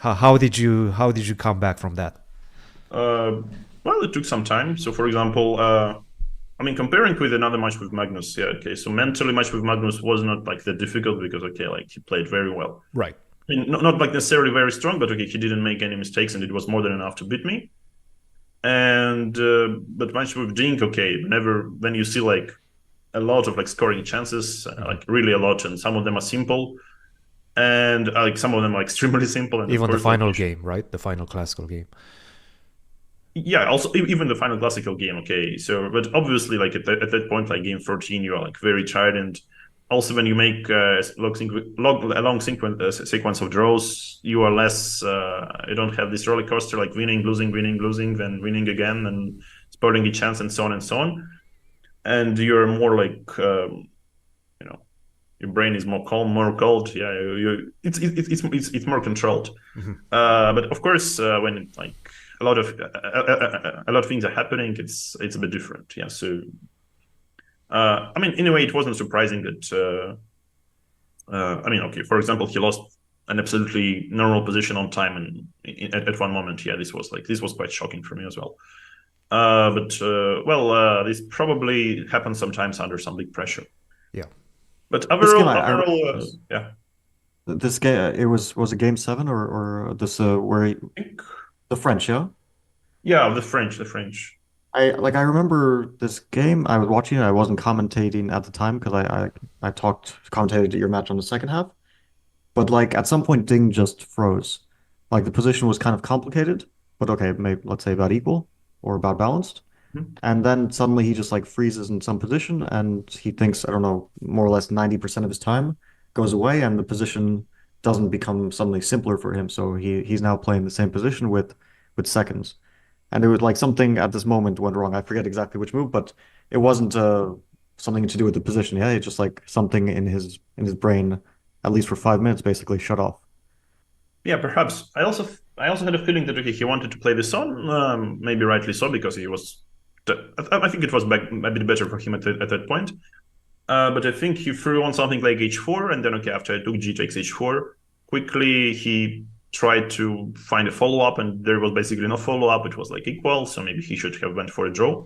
How did you come back from that? Uh, well, it took some time. So, for example, I mean, comparing with another match with Magnus, yeah, okay. So mentally, match with Magnus was not like that difficult because okay, like he played very well. Right. I mean, not like necessarily very strong, but okay, he didn't make any mistakes, and it was more than enough to beat me. And but match with Jink, okay, whenever when you see like a lot of like scoring chances, Mhm. like really a lot, and some of them are simple, and like some of them are extremely simple, and of Even the course, like final game, right? The final classical game. yeah, also even the final classical game, okay. So, but obviously, like at that point, like game 14, you are like very tired, and also when you make a long sequence of draws, you are less. You don't have this roller coaster like winning, losing, then winning again, and spoiling a chance, and so on and so on. And you're more like you know your brain is more calm, more cold. Yeah, it's more controlled. Mhm. But of course, when like a lot of things are happening, it's a bit different. Yeah. So I mean, in a way, it wasn't surprising that. I mean, okay. For example, he lost an absolutely normal position on time, and at one moment, yeah, this was quite shocking for me as well. But well, this probably happens sometimes under some big pressure. Yeah. But This game, I overall, remember this. yeah. This game, it was a game seven or this I think, the French, yeah. yeah, the French. I remember this game. I was watching it. I wasn't commentating at the time because I commentated your match on the second half. But like at some point, Ding just froze. Like the position was kind of complicated, but okay, maybe let's say about equal or about balanced. Mhm. And then suddenly he just like freezes in some position and he thinks, I don't know, more or less 90% of his time goes away and the position doesn't become suddenly simpler for him. So he's now playing the same position with seconds. And it was like something at this moment went wrong. I forget exactly which move, but it wasn't something to do with the position. Yeah, it's just like something in his brain, at least for 5 minutes, basically shut off. Yeah, perhaps. I also had a feeling that okay, he wanted to play this on, maybe rightly so because he was. I think it was a bit better for him at that point. But I think he threw on something like h4, and then okay, after I took g takes h4, quickly he tried to find a follow up, and there was basically no follow up. It was like equal, so maybe he should have went for a draw.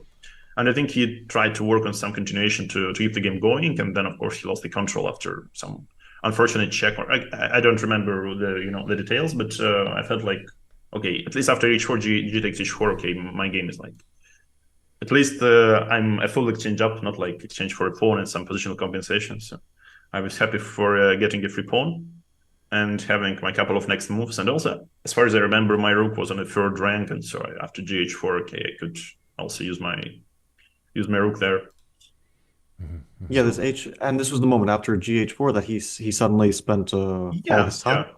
And I think he tried to work on some continuation to keep the game going, and then of course he lost the control after some unfortunate check. Or I don't remember the details, but I felt like okay, at least after h4 g takes h4, okay, my game is like at least I'm a full exchange up, not like exchange for a pawn and some positional compensation. So I was happy for getting a free pawn and having my couple of next moves. And also, as far as I remember, my rook was on the third rank, and so after gh4, okay, I could also use my rook there. Mhm. Mhm. Yeah, this H and this was the moment after GH4 that he suddenly spent all Yeah, his time. yeah.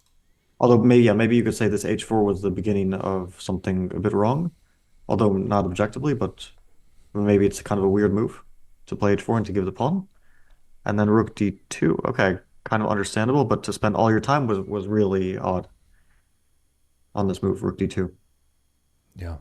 Although maybe yeah, maybe you could say this H4 was the beginning of something a bit wrong, although not objectively, but maybe it's kind of a weird move to play H4 and to give the pawn. And then Rook D2. Okay, kind of understandable, but to spend all your time was really odd on this move, Rook D2. Yeah.